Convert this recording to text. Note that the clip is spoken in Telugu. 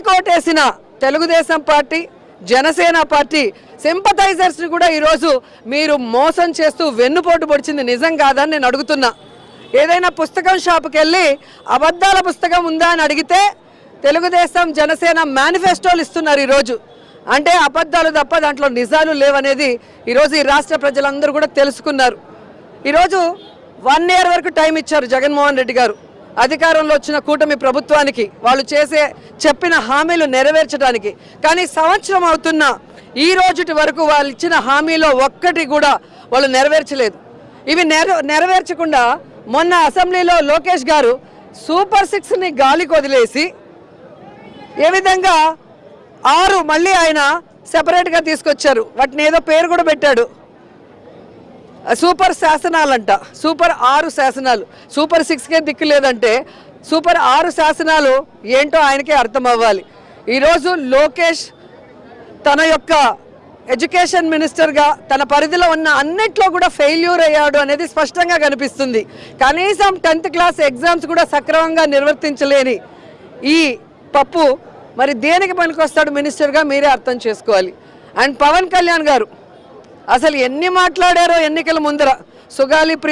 కోటేసిన తెలుగుదేశం పార్టీ, జనసేన పార్టీ సింపథైజర్స్ని కూడా ఈరోజు మీరు మోసం చేస్తూ వెన్నుపోటు పొడిచింది నిజం కాదని నేను అడుగుతున్నా. ఏదైనా పుస్తకం షాపుకి వెళ్ళి అబద్ధాల పుస్తకం ఉందా అని అడిగితే తెలుగుదేశం జనసేన మేనిఫెస్టోలు ఇస్తున్నారు ఈరోజు. అంటే అబద్ధాలు తప్ప దాంట్లో నిజాలు లేవనేది ఈరోజు ఈ రాష్ట్ర ప్రజలందరూ కూడా తెలుసుకున్నారు. ఈరోజు 1 year వరకు టైం ఇచ్చారు జగన్మోహన్ రెడ్డి గారు అధికారంలో వచ్చిన కూటమి ప్రభుత్వానికి వాళ్ళు చెప్పిన హామీలు నెరవేర్చడానికి. కానీ సంవత్సరం అవుతున్న ఈ రోజుటి వరకు వాళ్ళు ఇచ్చిన హామీలో ఒక్కటి కూడా వాళ్ళు నెరవేర్చలేదు. ఇవి నెరవేర్చకుండా మొన్న అసెంబ్లీలో లోకేష్ గారు సూపర్ 6ని గాలికి వదిలేసి ఏ విధంగా 6 మళ్ళీ ఆయన సెపరేట్గా తీసుకొచ్చారు. వాటిని ఏదో పేరు కూడా పెట్టాడు, సూపర్ శాసనాలంట. సూపర్ 6 శాసనాలు. సూపర్ 6కే దిక్కు లేదంటే సూపర్ 6 శాసనాలు ఏంటో ఆయనకే అర్థం అవ్వాలి. ఈరోజు లోకేష్ తన యొక్క ఎడ్యుకేషన్ మినిస్టర్గా తన పరిధిలో ఉన్న అన్నిట్లో కూడా ఫెయిల్యూర్ అయ్యాడు అనేది స్పష్టంగా కనిపిస్తుంది. కనీసం 10th క్లాస్ ఎగ్జామ్స్ కూడా సక్రమంగా నిర్వర్తించలేని ఈ పప్పు మరి దేనికి పనికొస్తాడు మినిస్టర్గా మీరే అర్థం చేసుకోవాలి. అండ్ పవన్ కళ్యాణ్ గారు అసలు ఎన్ని మాట్లాడారో ఎన్నికల ముందర సుగాలి ప్రీతి